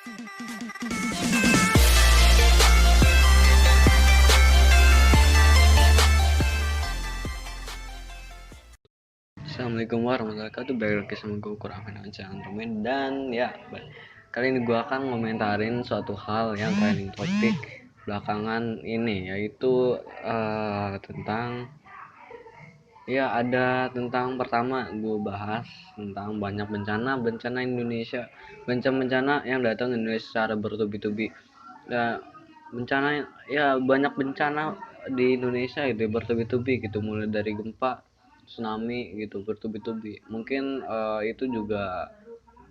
Assalamualaikum warahmatullahi wabarakatuh. Balik lagi sama gue Kurang dan ya kali ini gue akan komentarin suatu hal yang trending topik belakangan ini, yaitu tentang tentang pertama gue bahas tentang banyak bencana Indonesia, bencana yang datang ke Indonesia secara bertubi-tubi. Ya, banyak bencana di Indonesia itu bertubi-tubi gitu, mulai dari gempa, tsunami gitu bertubi-tubi. Mungkin itu juga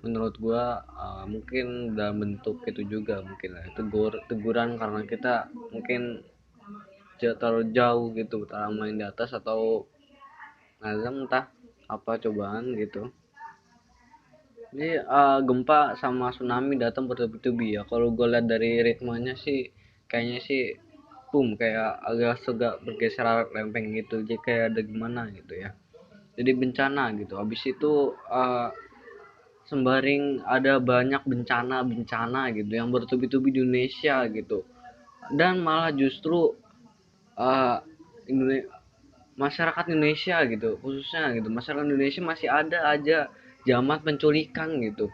menurut gua mungkin dalam bentuk itu juga mungkin teguran karena kita mungkin terlalu jauh gitu terlalu main di atas, atau entah apa cobaan gitu. Jadi gempa sama tsunami datang bertubi-tubi ya. Kalau gue lihat dari ritmenya sih, kayaknya sih boom, kayak agak bergeser lempeng gitu. Jadi kayak ada gimana gitu ya. Jadi bencana gitu. Habis itu sembaring ada banyak bencana gitu yang bertubi-tubi di Indonesia gitu. Dan malah justru uh, masyarakat Indonesia gitu, khususnya gitu, masyarakat Indonesia masih ada aja zaman penculikan gitu,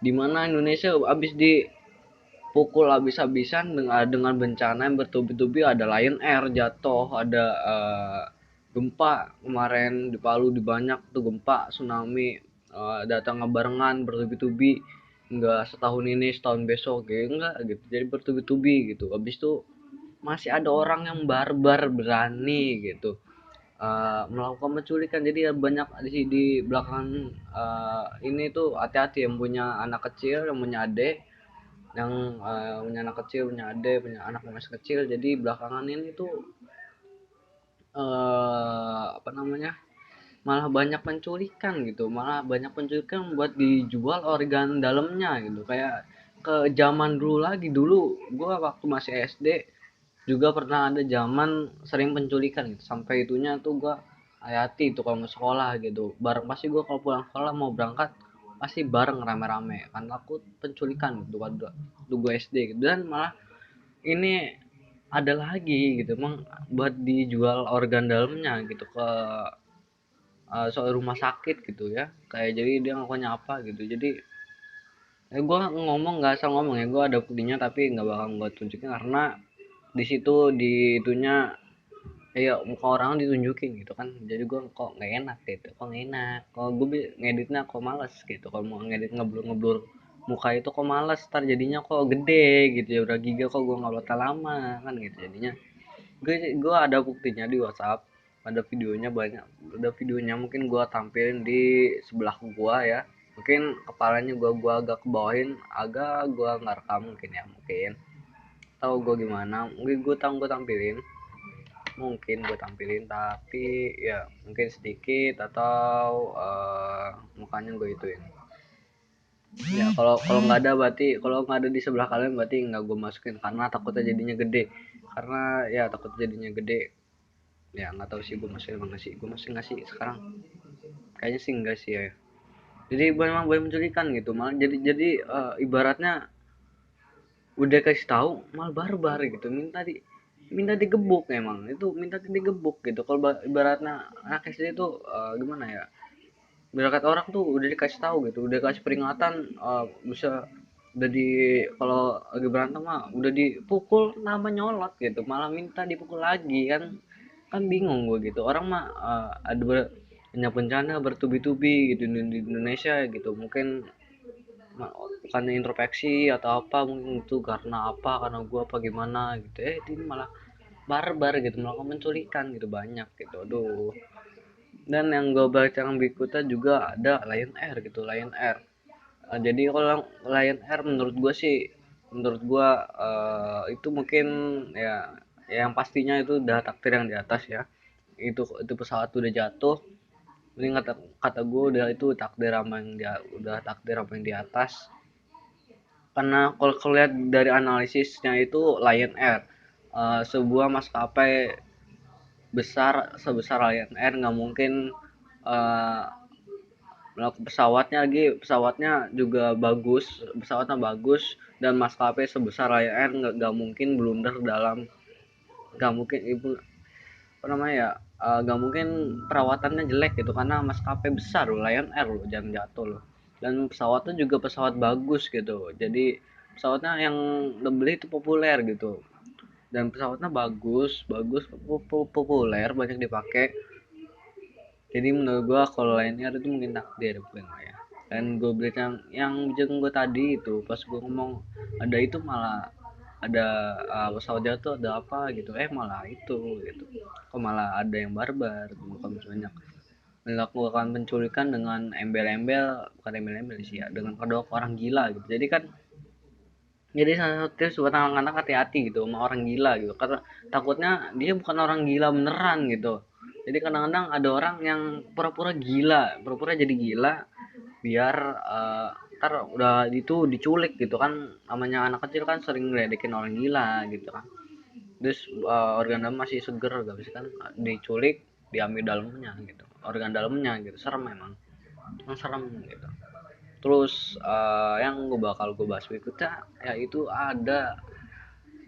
dimana Indonesia habis dipukul habis-habisan dengan bencana yang bertubi-tubi. Ada Lion Air jatuh, ada gempa kemarin di Palu, di banyak tuh gempa, tsunami datang barengan bertubi-tubi, enggak setahun ini setahun besok gitu, enggak gitu, jadi bertubi-tubi gitu. Habis itu masih ada orang yang barbar berani gitu melakukan penculikan. Jadi ya banyak di belakang ini tuh, hati-hati yang punya anak kecil, yang punya adik, yang punya anak kecil, punya adik, punya anak masih kecil. Jadi belakangan ini tuh apa namanya, malah banyak penculikan gitu, malah banyak penculikan buat dijual organ dalamnya gitu. Kayak ke zaman dulu lagi, dulu gua waktu masih SD juga pernah ada zaman sering penculikan gitu, sampai itunya tuh gua hati tuh kalau mau sekolah gitu, bareng pasti gua kalau pulang sekolah mau berangkat pasti bareng rame-rame kan, takut penculikan gitu waktu gua SD gitu. Dan malah ini ada lagi gitu, emang buat dijual organ dalamnya gitu ke soal rumah sakit gitu ya, kayak jadi dia ngakunya apa gitu. Jadi gue ngomong nggak asal ngomong ya, gue ada buktinya tapi nggak bakal gue tunjukin karena di situ di itunya ya muka orang ditunjukin gitu kan. Jadi gue kok nggak enak gitu, kok nggak enak, kalau gue ngeditnya kok males gitu, kalau mau ngedit ngeblur ngeblur muka itu kok males, ntar jadinya kok gede gitu ya, udah giga kok gue nggak bakal lama kan gitu. Jadinya gue ada buktinya di WhatsApp, ada videonya banyak, ada videonya mungkin gue tampilin di sebelah gua ya, mungkin kepalanya gua agak kebawahin, agak gua nggak rekam mungkin ya, mungkin tahu gue gimana, mungkin gue tampilin, mungkin gue tampilin tapi ya mungkin sedikit, atau mukanya gue ituin ya. Kalau nggak ada berarti, kalau nggak ada di sebelah kalian berarti nggak gue masukin karena takutnya jadinya gede, karena ya takut jadinya gede. Ya nggak tahu sih, gue masih emang ngasih, gue masih ngasih sekarang, kayaknya sih enggak sih ya. Jadi memang boleh menculikan gitu, malah jadi ibaratnya udah kasih tahu malah barbar gitu, minta digebuk. Emang itu minta digebuk gitu. Kalau ibaratnya anak SD itu gimana ya, ibarat orang tuh udah dikasih tahu gitu, udah kasih peringatan, bisa udah di, kalau lagi berantem mah udah dipukul nama nyolot gitu, malah minta dipukul lagi kan. Kan bingung gue gitu, orang mah ada banyak bencana bertubi-tubi gitu di Indonesia gitu, mungkin karena introspeksi atau apa, mungkin itu karena apa, karena gue apa gimana gitu, ini malah barbar gitu, melakukan penculikan gitu banyak gitu, aduh. Dan yang gue baca yang berikutnya juga ada Lion Air gitu, Lion Air. Jadi kalau Lion Air menurut gue sih, menurut gue itu mungkin ya, yang pastinya itu udah takdir yang di atas ya. Itu pesawat udah jatuh, ini kata gue udah itu takdir apa yang dia, udah takdir apa yang di atas. Karena kalau lihat dari analisisnya itu Lion Air sebuah maskapai besar sebesar Lion Air nggak mungkin uh, pesawatnya juga bagus dan maskapai sebesar Lion Air nggak mungkin blunder dalam nggak mungkin ibu apa namanya ya nggak mungkin perawatannya jelek gitu karena maskapai besar loh, Lion Air loh, jangan jatuh loh. Dan pesawatnya juga pesawat bagus gitu, jadi pesawatnya yang beli itu populer gitu, dan pesawatnya bagus bagus populer, banyak dipakai. Jadi menurut gua kalau Lion Air itu mungkin takdir bukan ya. Dan gue berita yang bikin gue tadi itu pas gue ngomong ada itu malah ada pesawat jatuh ada apa gitu, malah itu gitu, kok malah ada yang barbar bukan banyak melakukan penculikan dengan embel-embel, bukan embel-embel sih ya, dengan kedok orang gila gitu. Jadi satu tips buat anak-anak, hati-hati gitu sama orang gila gitu, karena takutnya dia bukan orang gila beneran gitu. Jadi kadang-kadang ada orang yang pura-pura gila, pura-pura jadi gila biar ntar udah itu diculik gitu kan, namanya anak kecil kan sering ngeledekin orang gila gitu kan. Terus organ dalam masih seger, gak bisa kan diculik, diambil dalamnya gitu, organ dalamnya gitu, serem memang serem gitu. Terus yang gue bahas berikutnya yaitu ada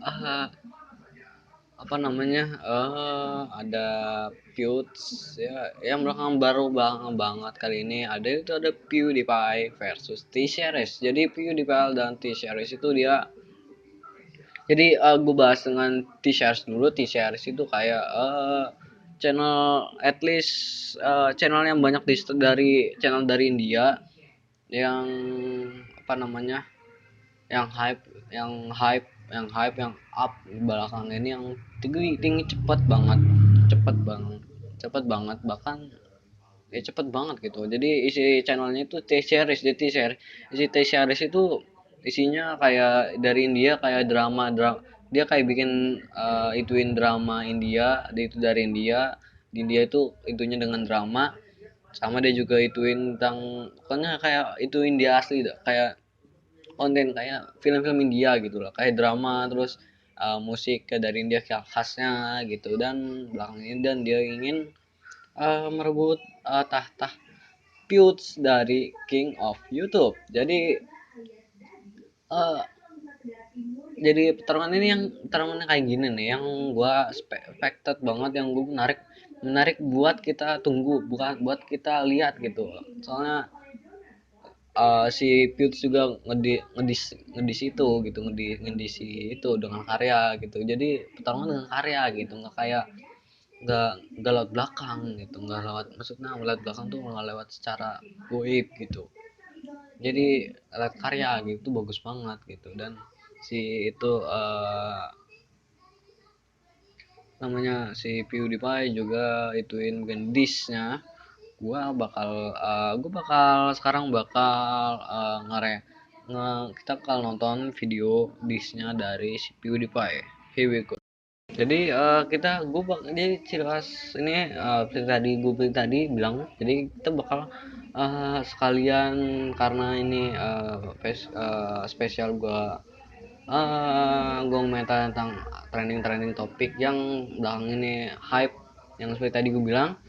uh, apa namanya ada feuds ya yang belakang baru banget kali ini, ada PewDiePie versus T-Series. Jadi PewDiePie dan T-Series itu dia, jadi gue bahas dengan T-Series dulu. T-Series itu kayak channel, at least channel yang banyak dari channel dari India yang apa namanya, yang hype yang up belakangan ini, yang tinggi tinggi cepet banget bahkan ya cepet banget gitu. Jadi isi channelnya itu T-Series. Isi T-Series itu isinya kayak dari India, kayak drama dia kayak bikin ituin drama India, dia itu dari India. Di India itu itunya dengan drama, sama dia juga ituin tentang, pokoknya kayak itu India asli, kayak konten kayak film-film India gitu lah, kayak drama. Terus musik dari India khasnya gitu. Dan belakang ini dan dia ingin merebut tahta feuds dari King of YouTube. Uh, jadi pertarungannya kayak gini nih, yang gua expected banget, yang gua menarik buat kita tunggu, bukan buat kita lihat gitu. Soalnya si Piut juga ngedis itu gitu, ngedis itu dengan karya gitu. Jadi pertarungan dengan karya gitu, nggak lewat belakang gitu, nggak lewat, maksudnya lewat belakang tuh nggak lewat secara goib gitu. Jadi lewat karya gitu, bagus banget gitu. Dan si itu namanya si PewDiePie juga ituin gendisnya. Gue bakal sekarang bakal kita bakal nonton video disnya dari si PewDiePie. Here we go. Jadi jadi ciri khas ini, seperti tadi bilang, jadi kita bakal sekalian, karena ini spesial gue komentar tentang trending topik yang belakang ini hype, yang seperti tadi gue bilang.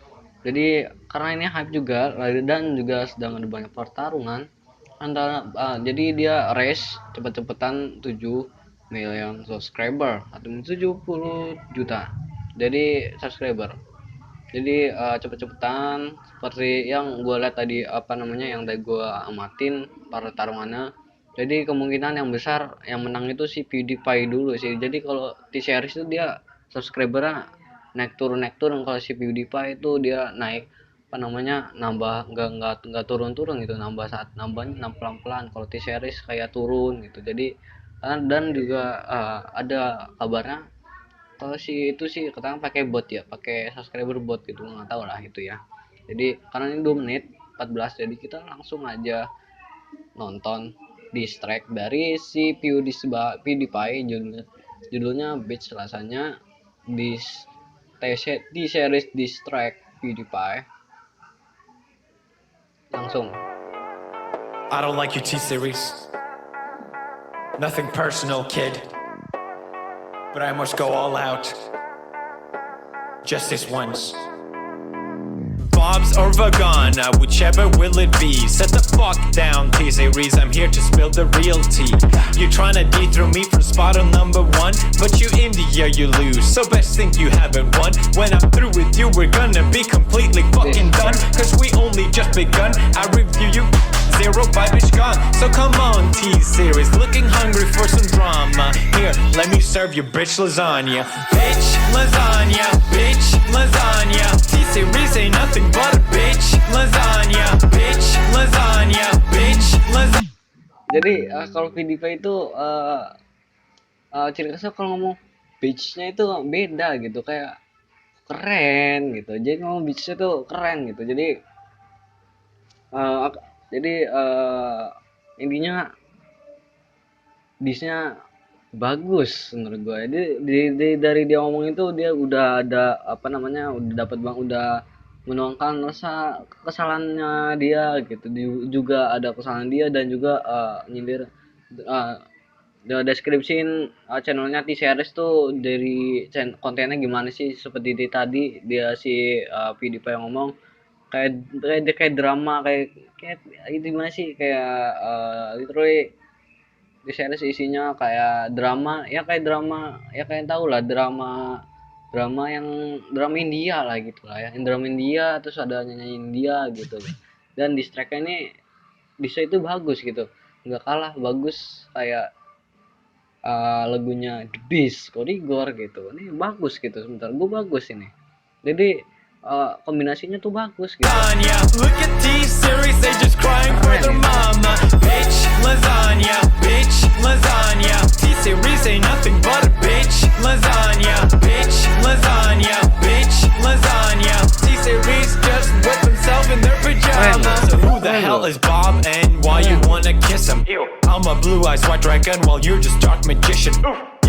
Jadi karena ini hype juga, dan juga sedang ada banyak pertarungan antara jadi dia race cepet-cepetan 7 million subscriber atau 70 juta jadi subscriber. Jadi cepet-cepetan seperti yang gue lihat tadi, apa namanya, yang tadi gue amatin pertarungannya. Jadi kemungkinan yang besar yang menang itu si PewDiePie dulu sih. Jadi kalau T-Series itu dia subscribernya naik turun, kalau si PewDiePie itu dia naik, apa namanya, nambah, nggak turun gitu, nambahnya pelan-pelan. Kalau T-Series kayak turun gitu. Jadi dan juga ada kabarnya kalau si itu sih katanya pakai bot ya, pakai subscriber bot gitu, nggak tahu lah itu ya. Jadi karena ini 2 menit 14, jadi kita langsung aja nonton distrack dari si PewDiePie. Judulnya Beach, rasanya di series distrack PewDiePie. Langsung. I don't like your T-Series. Nothing personal, kid. But I must go all out. Just this once. Bob's or Vagana, whichever will it be. Set the fuck down, T-Series, I'm here to spill the real tea. You tryna dethrone me from spot on number one, but you India, you lose, so best think you haven't won. When I'm through with you, we're gonna be completely fucking done, cause we only just begun. I review you, zero by bitch gone. So come on, T-Series, looking hungry for some drama. Here, let me serve you bitch lasagna. Bitch lasagna, bitch lasagna. T-Series ain't nothing but a bitch lasagna. Bitch lasagna, bitch lasagna. Jadi kalau PewDiePie itu ciri khasnya kalau ngomong bitch-nya itu beda gitu, kayak keren gitu. Jadi ngomong bitch-nya tuh keren gitu. Jadi eh, ak- intinya diss-nya bagus menurut gue. Jadi dari dia ngomong itu dia udah ada apa namanya, udah dapat bang, udah menuangkan rasa kesalahannya dia gitu. Juga ada kesalahan dia dan juga nyindir, udah deskripsiin channelnya T-Series tuh dari kontennya gimana sih, seperti tadi dia si PewDiePie yang ngomong kayak drama, kayak itu gimana sih, kayak literally di series isinya kayak drama, ya kayak drama, ya kayak tau lah, drama drama yang drama India lah gitu lah ya, yang drama India terus ada nyanyi India gitu. Dan di track ini bisa itu bagus gitu, nggak kalah bagus kayak lagunya The Beast Kodigor gitu. Ini bagus gitu, sebentar gue bagus ini. Jadi kombinasinya tuh bagus gitu. Lasagna. Look at T-Series, they just crying for their mama. Bitch lasagna, bitch lasagna. T-Series ain't nothing but a bitch lasagna. Bitch lasagna, bitch lasagna. T-Series just whip himself in their pajamas. So who the hell is Bob and why you wanna kiss him? Ew. I'm a blue-eyed white dragon while you're just dark magician.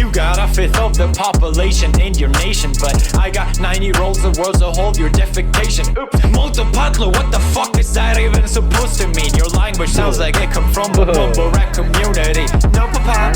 You got a fifth of the population in your nation, but I got 9-year-olds, the world's a whole, your defecation. Oops. Multipatlo, what the fuck is that even supposed to mean? Your language sounds like it come from the mumble rap community. No papa,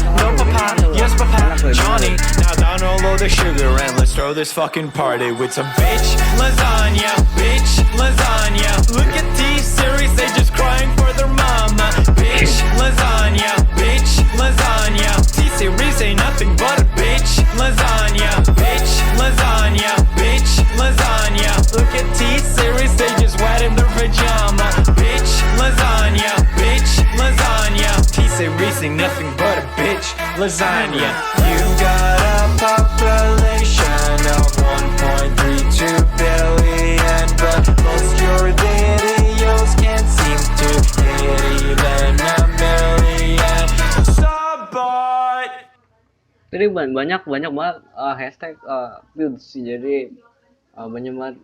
yes papa, Johnny. Now download the sugar and let's throw this fucking party with some bitch lasagna, bitch lasagna. Look at T-Series, they just crying for their mama. Bitch lasagna, bitch lasagna. T-Series ain't nothing but a bitch lasagna. Bitch lasagna, bitch lasagna. Look at T-Series, they just wet in their pajama. Bitch lasagna, bitch lasagna. T-Series ain't nothing but a bitch lasagna. You got a population of 1.32 billion, but most your videos can't seem to hit even a million. Sabot. Jadi banyak banget hashtag build sih. Jadi banyak banget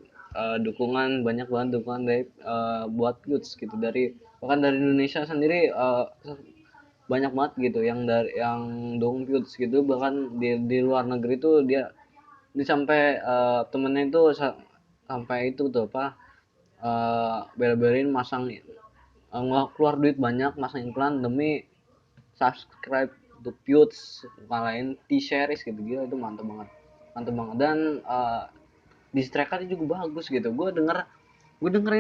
banyak banget dukungan dari buat Goods gitu, dari bahkan dari Indonesia sendiri banyak banget gitu yang dari yang dukung Goods gitu. Bahkan di luar negeri tuh dia sampai temennya itu sampai itu tuh apa, bela-belain masang keluar duit banyak masang iklan demi subscribe untuk Putes, ngalahin T-Series gitu. Gila, itu mantep banget, mantep banget. Dan di strikernya juga bagus gitu. Gue denger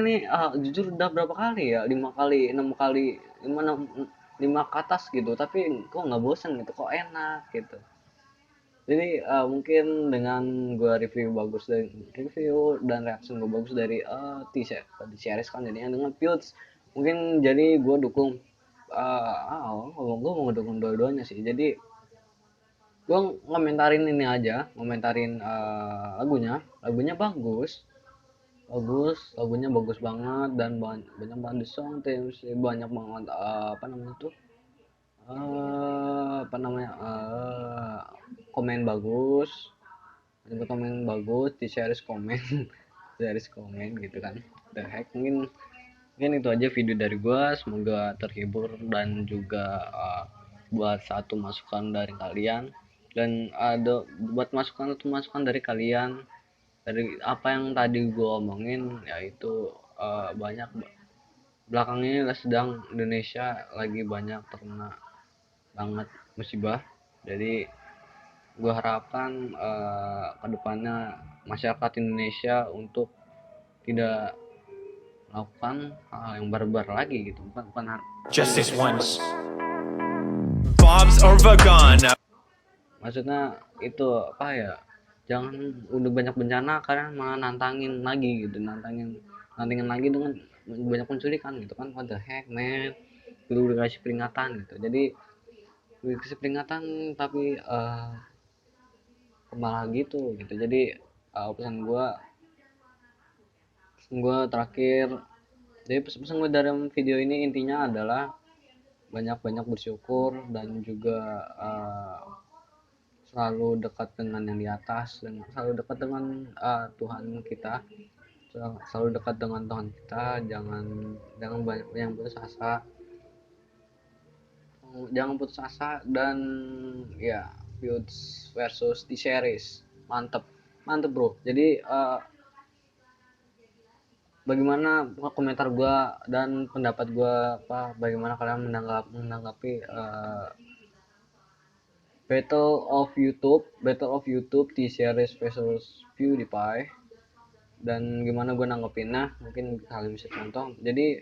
ini jujur udah berapa kali ya, 5 kali 6 kali, 5 ke atas gitu, tapi kok nggak bosan gitu, kok enak gitu. Jadi mungkin dengan gue review dan reaction gue bagus dari T-Series kan, jadinya dengan Putes mungkin jadi gue dukung, gue mau ngedukung dua-duanya sih. Jadi gue ngomentarin lagunya lagunya bagus banget, dan banyak banget di song terus banyak banget apa namanya tuh, komen bagus, di series komen series komen gitu kan. The heck, mungkin itu aja video dari gua, semoga terhibur dan juga buat satu masukan dari kalian, dan ada buat masukan dari kalian dari apa yang tadi gua omongin, yaitu banyak belakang ini sedang Indonesia lagi banyak terkena banget musibah. Jadi gua harapkan kedepannya masyarakat Indonesia untuk tidak melakukan hal yang barbar lagi gitu, bukan Just this once. Bob's or Vagana. maksudnya itu apa ya, jangan udah banyak bencana kalian malah nantangin lagi gitu, nantangin lagi dengan banyak penculikan gitu kan. What the heck man, udah kasih peringatan gitu, jadi udah kasih peringatan tapi malah gitu. Jadi pesan gue terakhir, jadi pesan gue dalam video ini intinya adalah banyak bersyukur dan juga selalu dekat dengan yang di atas dan selalu dekat dengan Tuhan kita, selalu dekat dengan Tuhan kita. Jangan banyak yang putus asa, dan ya, Feuds versus T-Series mantep bro. Jadi bagaimana komentar gua dan pendapat gua, bagaimana kalian menanggapi Battle of YouTube T-Series versus PewDiePie, dan gimana gue nanggepinnya, mungkin kalian bisa contoh. Jadi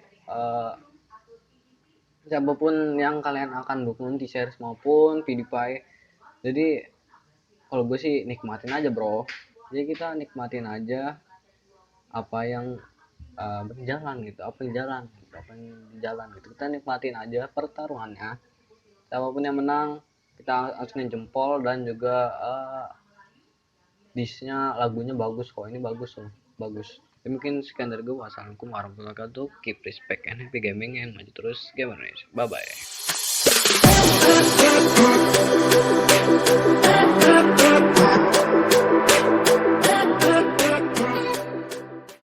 siapapun yang kalian akan dukung, T-Series maupun PewDiePie, jadi kalau gue sih nikmatin aja bro. Jadi kita nikmatin aja apa yang berjalan gitu, apa yang jalan gitu. Kita nikmatin aja pertaruhannya. Siapapun yang menang, kita harusnya jempol, dan juga disnya lagunya bagus kok, ini bagus loh, bagus. Ya, mungkin sekian dari gue. Wassalamualaikum warahmatullahi wabarakatuh. Keep respect and happy gaming, and maju terus gamer Indonesia. Bye bye.